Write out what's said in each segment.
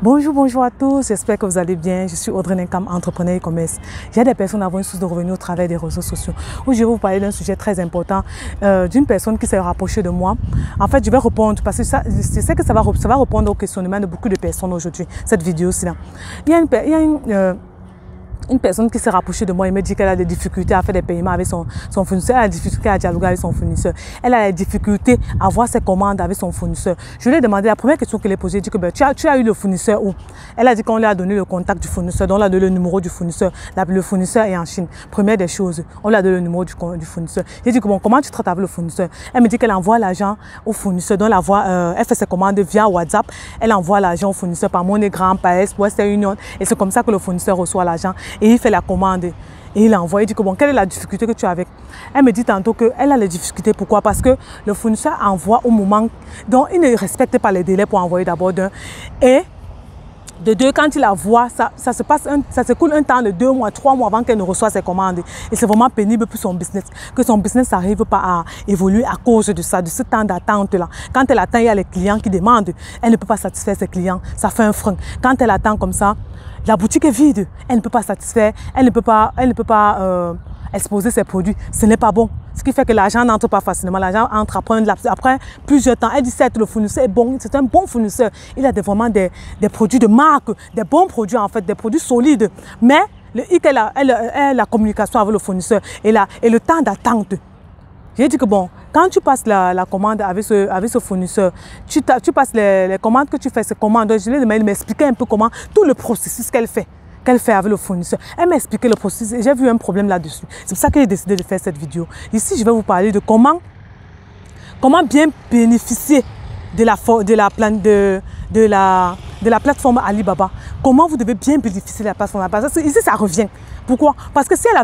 Bonjour à tous, j'espère que vous allez bien. Je suis Audrey Nenkam, entrepreneur e-commerce. J'ai des personnes à avoir une source de revenus au travers des réseaux sociaux. Où je vais vous parler d'un sujet très important, d'une personne qui s'est rapprochée de moi. En fait, je vais répondre, parce que je sais que ça va répondre aux questionnements de beaucoup de personnes aujourd'hui, cette vidéo-ci. Il y a une personne qui s'est rapprochée de moi et me dit qu'elle a des difficultés à faire des paiements avec son fournisseur, elle a des difficultés à dialoguer avec son fournisseur, elle a des difficultés à voir ses commandes avec son fournisseur. Je lui ai demandé, la première question qu'elle a posée, dit que tu as eu le fournisseur où? Elle a dit qu'on lui a donné le contact du fournisseur, donc on lui a donné le numéro du fournisseur. Le fournisseur est en Chine. Première des choses, on lui a donné le numéro du fournisseur. J'ai dit que bon, comment tu traites avec le fournisseur? Elle me dit qu'elle envoie l'argent au fournisseur, donc elle fait ses commandes via WhatsApp, elle envoie l'argent au fournisseur par MoneyGram, par Western Union, et c'est comme ça que le fournisseur reçoit l'argent. Et il fait la commande et il envoie. Il dit que bon, quelle est la difficulté que tu as avec? Elle me dit tantôt qu'elle a les difficultés. Pourquoi? Parce que le fournisseur envoie au moment, donc il ne respecte pas les délais pour envoyer d'abord d'un. Et de deux, quand il la voit, ça s'écoule un temps de 2 mois, 3 mois avant qu'elle ne reçoive ses commandes. Et c'est vraiment pénible pour son business, que son business n'arrive pas à évoluer à cause de ça, de ce temps d'attente-là. Quand elle attend, il y a les clients qui demandent. Elle ne peut pas satisfaire ses clients, ça fait un frein. Quand elle attend comme ça, la boutique est vide, elle ne peut pas satisfaire, elle ne peut pas exposer ses produits, ce n'est pas bon. Ce qui fait que l'argent n'entre pas facilement, l'argent entre après plusieurs temps. Elle dit certes, le fournisseur est bon, c'est un bon fournisseur. Il a vraiment des produits de marque, des bons produits en fait, des produits solides. Mais le hic est la communication avec le fournisseur et le temps d'attente. J'ai dit que bon, quand tu passes la commande avec ce fournisseur, tu passes les commandes que tu fais, ces commandes, je lui ai demandé de m'expliquer un peu comment, tout le processus qu'elle fait avec le fournisseur. Elle m'a expliqué le processus et j'ai vu un problème là-dessus. C'est pour ça que j'ai décidé de faire cette vidéo. Ici, je vais vous parler de comment bien bénéficier de la plateforme Alibaba. Comment vous devez bien bénéficier de la plateforme Alibaba. Parce que ici, ça revient. Pourquoi? Parce que si elle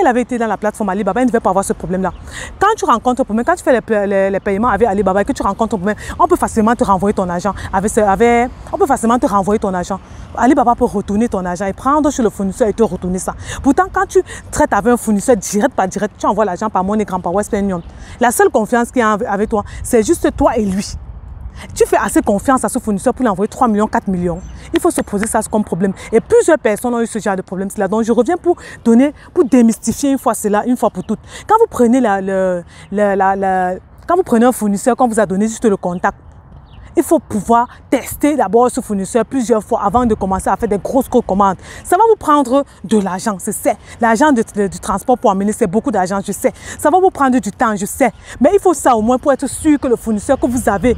avait été dans la plateforme Alibaba, elle ne devait pas avoir ce problème-là. Quand tu rencontres un problème, quand tu fais les paiements avec Alibaba et que tu rencontres un problème, on peut facilement te renvoyer ton argent. On peut facilement te renvoyer ton argent. Alibaba peut retourner ton argent et prendre chez le fournisseur et te retourner ça. Pourtant, quand tu traites avec un fournisseur direct par direct, tu envoies l'argent par MoneyGram, par Western Union. La seule confiance qu'il y a avec toi, c'est juste toi et lui. Tu fais assez confiance à ce fournisseur pour lui envoyer 3 millions, 4 millions. Il faut se poser ça comme problème. Et plusieurs personnes ont eu ce genre de problème. Donc je reviens pour démystifier une fois cela, une fois pour toutes. Quand vous prenez quand vous prenez un fournisseur, quand vous a donné juste le contact, il faut pouvoir tester d'abord ce fournisseur plusieurs fois avant de commencer à faire des grosses commandes. Ça va vous prendre de l'argent, je sais. L'argent du transport pour amener, c'est beaucoup d'argent, je sais. Ça va vous prendre du temps, je sais. Mais il faut ça au moins pour être sûr que le fournisseur que vous avez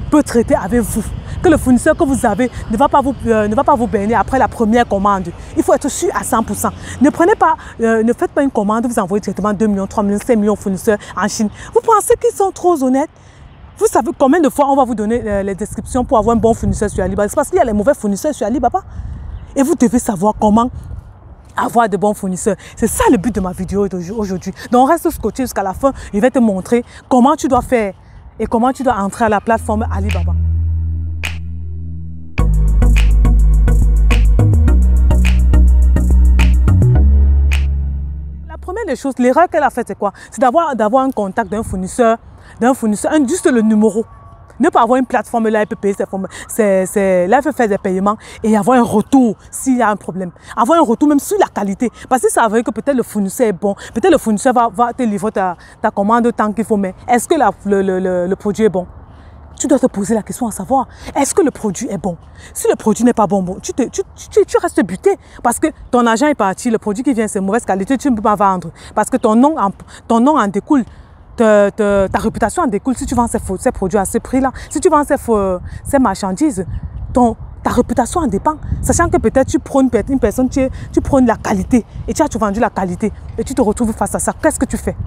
peut traiter avec vous. Que le fournisseur que vous avez ne va pas vous bénir après la première commande. Il faut être sûr à 100%. Ne faites pas une commande, vous envoyez directement 2 millions, 3 millions, 5 millions de fournisseurs en Chine. Vous pensez qu'ils sont trop honnêtes? Vous savez combien de fois on va vous donner les descriptions pour avoir un bon fournisseur sur Alibaba? C'est parce qu'il y a les mauvais fournisseurs sur Alibaba. Et vous devez savoir comment avoir de bons fournisseurs. C'est ça le but de ma vidéo d'aujourd'hui. Donc on reste scotché jusqu'à la fin. Je vais te montrer comment tu dois faire et comment tu dois entrer à la plateforme Alibaba. La première des choses, l'erreur qu'elle a faite, c'est quoi? C'est d'avoir un contact d'un fournisseur, juste le numéro. Ne pas avoir une plateforme là, elle peut payer là, elle peut faire des paiements et avoir un retour s'il y a un problème. Avoir un retour même sur la qualité. Parce que ça veut dire que peut-être le fournisseur est bon, peut-être le fournisseur va te livrer ta commande tant qu'il faut, mais est-ce que le produit est bon? Tu dois te poser la question à savoir, est-ce que le produit est bon? Si le produit n'est pas bon, tu restes buté. Parce que ton argent est parti, le produit qui vient, c'est mauvaise qualité, tu ne peux pas vendre. Parce que ton nom en découle. Ta réputation en découle si tu vends ces produits à ce prix-là. Si tu vends ces marchandises, ta réputation en dépend. Sachant que peut-être tu prônes une personne, tu prônes la qualité et tu as vendu la qualité et tu te retrouves face à ça. Qu'est-ce que tu fais?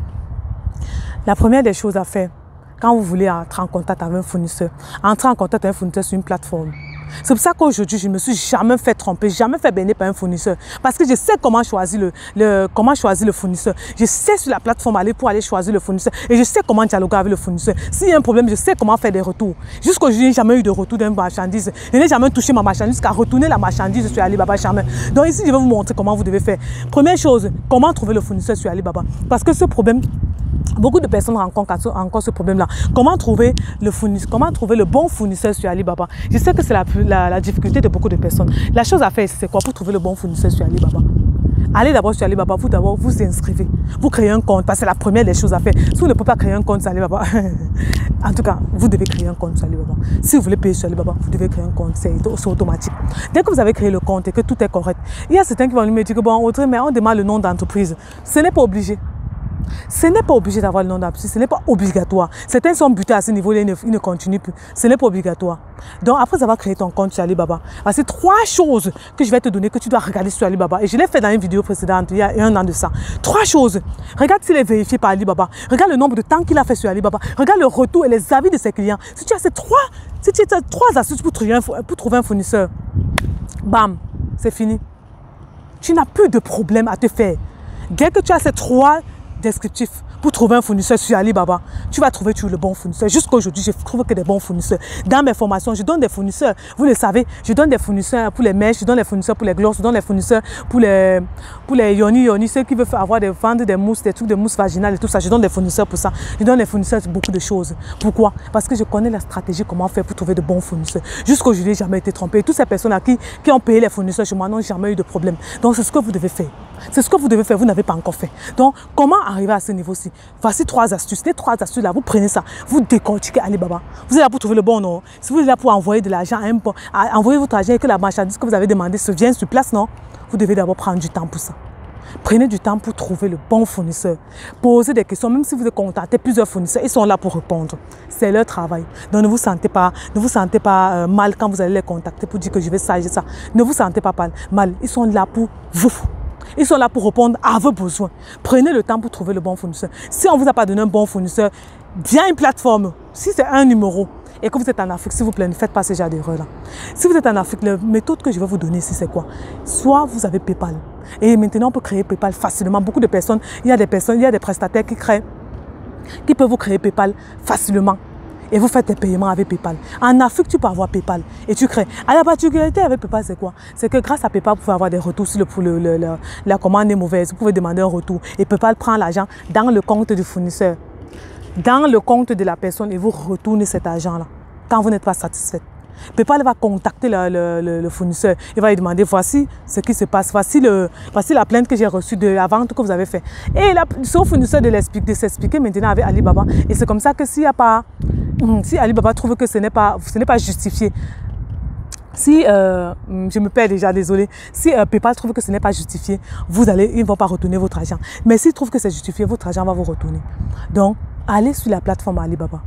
La première des choses à faire, quand vous voulez entrer en contact avec un fournisseur, entrer en contact avec un fournisseur sur une plateforme. C'est pour ça qu'aujourd'hui, je ne me suis jamais fait tromper, jamais fait bénir par un fournisseur. Parce que je sais comment choisir le fournisseur. Je sais sur la plateforme pour aller choisir le fournisseur. Et je sais comment dialoguer avec le fournisseur. S'il y a un problème, je sais comment faire des retours. Jusqu'aujourd'hui, je n'ai jamais eu de retour d'une marchandise. Je n'ai jamais touché ma marchandise qu'à retourner la marchandise sur Alibaba Charmer. Donc ici, je vais vous montrer comment vous devez faire. Première chose, comment trouver le fournisseur sur Alibaba. Parce que ce problème Beaucoup de personnes rencontrent encore ce problème-là. Comment trouver le bon fournisseur sur Alibaba? Je sais que c'est la difficulté de beaucoup de personnes. La chose à faire, c'est quoi pour trouver le bon fournisseur sur Alibaba? Allez d'abord sur Alibaba, vous inscrivez, vous créez un compte, parce que c'est la première des choses à faire. Si vous ne pouvez pas créer un compte sur Alibaba, en tout cas, vous devez créer un compte sur Alibaba. Si vous voulez payer sur Alibaba, vous devez créer un compte, c'est automatique. Dès que vous avez créé le compte et que tout est correct, il y a certains qui vont me dire que bon, Audrey, mais on demande le nom d'entreprise. Ce n'est pas obligé. Ce n'est pas obligé d'avoir le nom d'entreprise, ce n'est pas obligatoire. Certains sont butés à ce niveau-là, ils ne continuent plus. Ce n'est pas obligatoire. Donc, après avoir créé ton compte sur Alibaba, c'est 3 choses que je vais te donner que tu dois regarder sur Alibaba. Et je l'ai fait dans une vidéo précédente, il y a 1 an de ça. 3 choses. Regarde s'il est vérifié par Alibaba. Regarde le nombre de temps qu'il a fait sur Alibaba. Regarde le retour et les avis de ses clients. Si tu as ces 3 astuces pour trouver un fournisseur, bam, c'est fini. Tu n'as plus de problème à te faire. Dès que tu as ces 3 descriptif pour trouver un fournisseur sur Alibaba, tu vas trouver toujours le bon fournisseur. Jusqu'à aujourd'hui, je trouve que des bons fournisseurs. Dans mes formations, je donne des fournisseurs. Vous le savez, je donne des fournisseurs pour les mèches, je donne des fournisseurs pour les glosses, je donne des fournisseurs pour les yoni, ceux qui veulent vendre des mousses, des trucs de mousse vaginale et tout ça. Je donne des fournisseurs pour ça. Je donne des fournisseurs pour beaucoup de choses. Pourquoi? Parce que je connais la stratégie, comment faire pour trouver de bons fournisseurs. Jusqu'à aujourd'hui, je n'ai jamais été trompé. Toutes ces personnes-là qui ont payé les fournisseurs chez moi n'ont jamais eu de problème. Donc, c'est ce que vous devez faire. C'est ce que vous devez faire, vous n'avez pas encore fait. Donc, comment arriver à ce niveau-ci? Voici 3 astuces. Les 3 astuces-là, vous prenez ça, vous décortiquez Alibaba. Vous êtes là pour trouver le bon nom. Si vous êtes là pour envoyer de l'argent, envoyer votre argent et que la marchandise que vous avez demandé se vienne sur place, non? Vous devez d'abord prendre du temps pour ça. Prenez du temps pour trouver le bon fournisseur. Posez des questions, même si vous contactez plusieurs fournisseurs, ils sont là pour répondre. C'est leur travail. Donc ne vous sentez pas mal quand vous allez les contacter pour dire que je vais ça, ça. Ne vous sentez pas mal. Ils sont là pour vous. Ils sont là pour répondre à vos besoins. Prenez le temps pour trouver le bon fournisseur. Si on ne vous a pas donné un bon fournisseur, bien une plateforme, si c'est un numéro, et que vous êtes en Afrique, s'il vous plaît, ne faites pas ce genre d'erreur-là. Si vous êtes en Afrique, la méthode que je vais vous donner ici, c'est quoi? Soit vous avez PayPal. Et maintenant, on peut créer PayPal facilement. Beaucoup de personnes, il y a des prestataires qui peuvent vous créer PayPal facilement. Et vous faites des paiements avec PayPal. En Afrique, tu peux avoir PayPal et tu crées. À la particularité avec PayPal, c'est quoi? C'est que grâce à PayPal, vous pouvez avoir des retours si la commande est mauvaise. Vous pouvez demander un retour. Et PayPal prend l'argent dans le compte du fournisseur, dans le compte de la personne et vous retournez cet argent-là quand vous n'êtes pas satisfait. PayPal va contacter le fournisseur. Il va lui demander, voici ce qui se passe. Voici la plainte que j'ai reçue de la vente que vous avez fait. Et c'est au fournisseur de s'expliquer maintenant avec Alibaba. Et c'est comme ça que si Alibaba trouve que ce n'est pas justifié, je me perds déjà, désolé. Si PayPal trouve que ce n'est pas justifié, ils ne vont pas retourner votre argent. Mais s'ils trouvent que c'est justifié, votre argent va vous retourner. Donc, allez sur la plateforme Alibaba.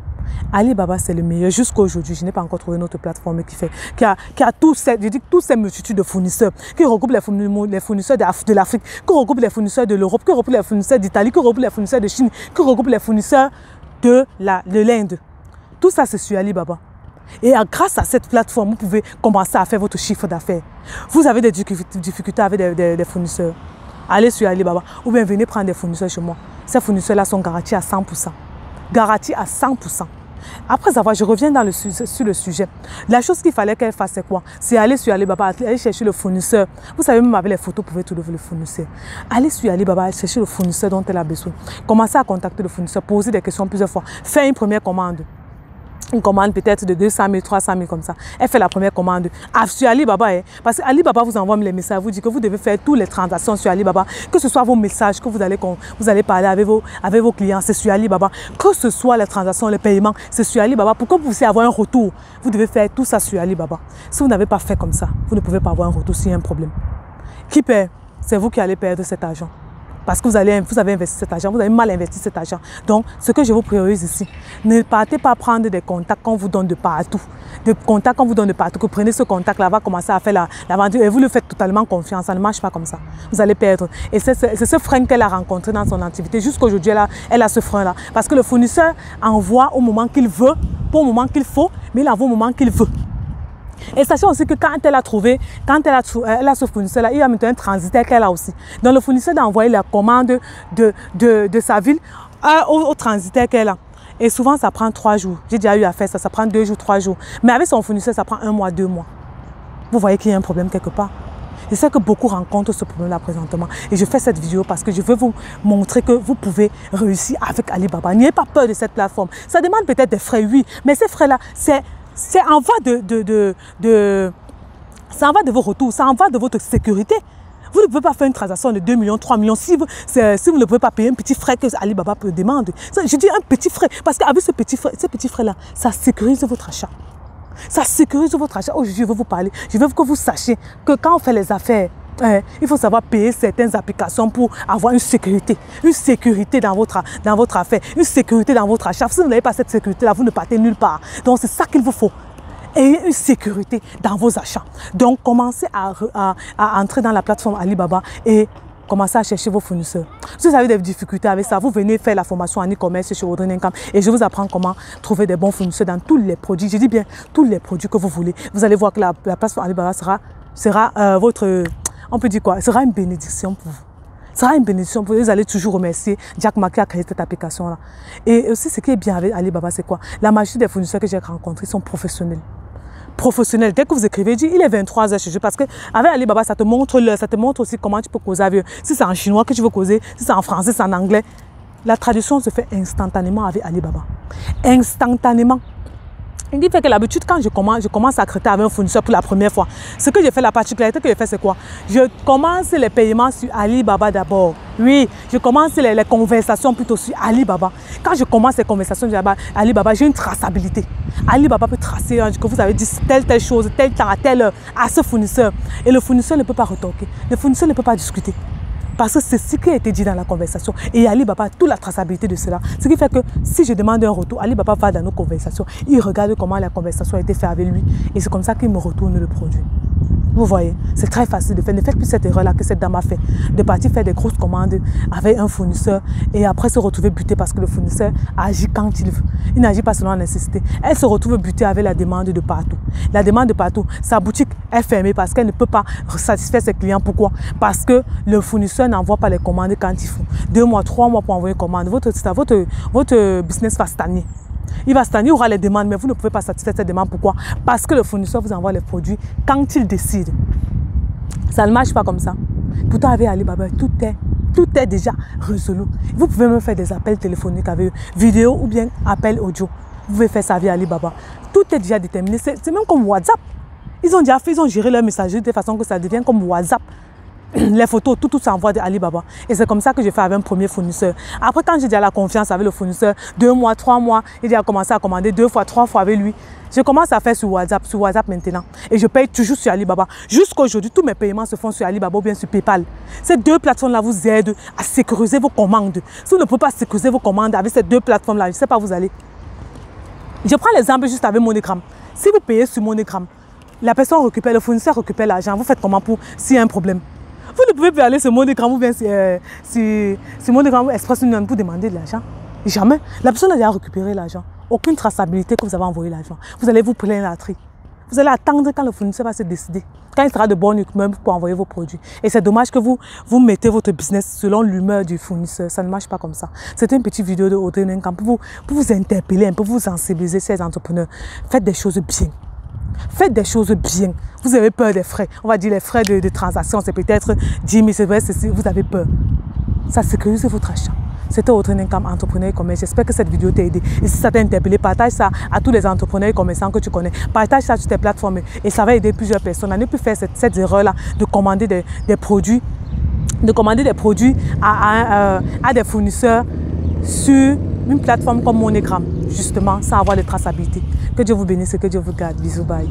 Alibaba, c'est le meilleur. Jusqu'à aujourd'hui, je n'ai pas encore trouvé une autre plateforme qui a toutes ces multitudes de fournisseurs, qui regroupent les fournisseurs de l'Afrique, qui regroupent les fournisseurs de l'Europe, qui regroupent les fournisseurs d'Italie, qui regroupent les fournisseurs de Chine, qui regroupent les fournisseurs de l'Inde. Tout ça, c'est sur Alibaba. Et grâce à cette plateforme, vous pouvez commencer à faire votre chiffre d'affaires. Vous avez des difficultés avec des fournisseurs. Allez sur Alibaba ou bien venez prendre des fournisseurs chez moi. Ces fournisseurs-là sont garantis à 100%. Garantis à 100%. Après je reviens sur le sujet. La chose qu'il fallait qu'elle fasse, c'est quoi? C'est aller sur Alibaba, aller chercher le fournisseur. Vous savez, même avec les photos, vous pouvez trouver le fournisseur. Allez sur Alibaba, aller chercher le fournisseur dont elle a besoin. Commencez à contacter le fournisseur, poser des questions plusieurs fois. Faire une première commande. Une commande peut-être de 200 000, 300 000 comme ça. Elle fait la première commande sur Alibaba. Parce que Alibaba vous envoie les messages, vous dit que vous devez faire toutes les transactions sur Alibaba. Que ce soit vos messages que vous allez parler avec vos clients, c'est sur Alibaba. Que ce soit les transactions, les paiements, c'est sur Alibaba. Pour que vous puissiez avoir un retour, vous devez faire tout ça sur Alibaba. Si vous n'avez pas fait comme ça, vous ne pouvez pas avoir un retour s'il y a un problème. Qui perd? C'est vous qui allez perdre cet argent. Parce que vous avez investi cet argent, vous avez mal investi cet argent. Donc, ce que je vous priorise ici, ne partez pas prendre des contacts qu'on vous donne de partout. Des contacts qu'on vous donne de partout, que vous prenez ce contact-là, va commencer à faire la vente et vous le faites totalement confiance. Ça ne marche pas comme ça. Vous allez perdre. Et c'est ce frein qu'elle a rencontré dans son activité. Jusqu'aujourd'hui, elle a ce frein-là. Parce que le fournisseur envoie au moment qu'il veut, pas au moment qu'il faut, mais il envoie au moment qu'il veut. Et sachez aussi que quand elle a ce fournisseur-là, il y a maintenant un transitaire qu'elle a aussi. Donc le fournisseur doit envoyer la commande de sa ville au transitaire qu'elle a. Et souvent, ça prend 3 jours. J'ai déjà eu à faire ça, ça prend 2 jours, 3 jours. Mais avec son fournisseur, ça prend 1 mois, 2 mois. Vous voyez qu'il y a un problème quelque part. Je sais que beaucoup rencontrent ce problème-là présentement. Et je fais cette vidéo parce que je veux vous montrer que vous pouvez réussir avec Alibaba. N'ayez pas peur de cette plateforme. Ça demande peut-être des frais, oui. Mais ces frais-là, c'est en va ça en va de vos retours, ça en va de votre sécurité. Vous ne pouvez pas faire une transaction de 2 millions, 3 millions si vous ne pouvez pas payer un petit frais que Alibaba peut demander. Je dis un petit frais parce qu'avec ce petit frais-là, ça sécurise votre achat. Ça sécurise votre achat. Aujourd'hui, je veux vous parler. Je veux que vous sachiez que quand on fait les affaires, il faut savoir payer certaines applications pour avoir une sécurité. Une sécurité dans votre affaire. Une sécurité dans votre achat. Si vous n'avez pas cette sécurité-là, vous ne partez nulle part. Donc, c'est ça qu'il vous faut. Ayez une sécurité dans vos achats. Donc, commencez à entrer dans la plateforme Alibaba et commencez à chercher vos fournisseurs. Si vous avez des difficultés avec ça, vous venez faire la formation en e-commerce chez Audrey Nenkam et je vous apprends comment trouver des bons fournisseurs dans tous les produits. Je dis bien tous les produits que vous voulez. Vous allez voir que la plateforme Alibaba sera votre, on peut dire quoi, sera une bénédiction pour vous. Ça sera une bénédiction pour vous. Vous allez toujours remercier Jack Ma qui a créé cette application-là. Et aussi, ce qui est bien avec Alibaba, c'est quoi? La majorité des fournisseurs que j'ai rencontrés sont professionnels. Professionnel. Dès que vous écrivez, dit il est 23h chez eux parce qu'avec Alibaba, ça te montre l'heure, ça te montre aussi comment tu peux causer avec eux. Si c'est en chinois que tu veux causer, si c'est en français, si c'est en anglais, la traduction se fait instantanément avec Alibaba. Instantanément. Il dit que l'habitude, quand je commence à traiter avec un fournisseur pour la première fois, ce que j'ai fait, la particularité que j'ai fait, c'est quoi? Je commence les paiements sur Alibaba d'abord. Oui, je commence les conversations plutôt sur Alibaba. Quand je commence les conversations sur Alibaba, j'ai une traçabilité. Alibaba peut tracer que vous avez dit telle chose, tel temps, à telle heure à ce fournisseur. Et le fournisseur ne peut pas retoquer. Le fournisseur ne peut pas discuter. Parce que c'est ce qui a été dit dans la conversation. Et Alibaba a toute la traçabilité de cela. Ce qui fait que si je demande un retour, Alibaba va dans nos conversations. Il regarde comment la conversation a été faite avec lui. Et c'est comme ça qu'il me retourne le produit. Vous voyez, c'est très facile de faire. Ne faites plus cette erreur-là que cette dame a fait. De partir faire des grosses commandes avec un fournisseur et après se retrouver buté parce que le fournisseur agit quand il veut. Il n'agit pas selon la nécessité. Elle se retrouve butée avec la demande de partout. La demande de partout, sa boutique est fermée parce qu'elle ne peut pas satisfaire ses clients. Pourquoi? Parce que le fournisseur n'envoie pas les commandes quand il faut. 2 mois, 3 mois pour envoyer une commande. Votre business va stagner. Il va stagner, il aura les demandes, mais vous ne pouvez pas satisfaire ces demandes. Pourquoi? Parce que le fournisseur vous envoie les produits quand il décide. Ça ne marche pas comme ça. Pourtant, avec Alibaba, tout est déjà résolu. Vous pouvez même faire des appels téléphoniques avec eux, vidéo ou bien appels audio. Vous pouvez faire ça via Alibaba. Tout est déjà déterminé. C'est même comme WhatsApp. Ils ont géré leur messagerie de façon que ça devient comme WhatsApp. Les photos, tout s'envoie de Alibaba. Et c'est comme ça que je fais avec un premier fournisseur. Après, quand j'ai déjà la confiance avec le fournisseur, 2 mois, 3 mois, il a commencé à commander 2 fois, 3 fois avec lui. Je commence à faire sur WhatsApp maintenant. Et je paye toujours sur Alibaba. Jusqu'à aujourd'hui, tous mes paiements se font sur Alibaba ou bien sur PayPal. Ces 2 plateformes-là vous aident à sécuriser vos commandes. Si vous ne pouvez pas sécuriser vos commandes avec ces 2 plateformes-là, je ne sais pas où vous allez. Je prends l'exemple juste avec MoneyGram. Si vous payez sur MoneyGram, la personne récupère, le fournisseur récupère l'argent. Vous faites comment pour s'il y a un problème? Vous ne pouvez plus aller sur MoneyGram ou bien sur MoneyGram Express Union pour demander de l'argent. Jamais. La personne a déjà récupéré l'argent. Aucune traçabilité que vous avez envoyé l'argent. Vous allez vous plaindre à la tri. Vous allez attendre quand le fournisseur va se décider. Quand il sera de bonne humeur pour envoyer vos produits. Et c'est dommage que vous mettez votre business selon l'humeur du fournisseur. Ça ne marche pas comme ça. C'était une petite vidéo de Audrey Nenkam pour vous interpeller un peu, pour vous sensibiliser, ces entrepreneurs. Faites des choses bien. Faites des choses bien. Vous avez peur des frais. On va dire les frais de transaction, c'est peut-être 10 000, c'est vrai, vous avez peur. Ça sécurise votre achat. C'était Audrey Nenkam, entrepreneur et commerce. J'espère que cette vidéo t'a aidé. Et si ça t'a interpellé, partage ça à tous les entrepreneurs et commerçants que tu connais. Partage ça sur tes plateformes et ça va aider plusieurs personnes à ne plus faire cette erreur-là de commander des produits, à des fournisseurs sur une plateforme comme MoneyGram, justement, sans avoir de traçabilité. Que Dieu vous bénisse et que Dieu vous garde. Bisous, bye.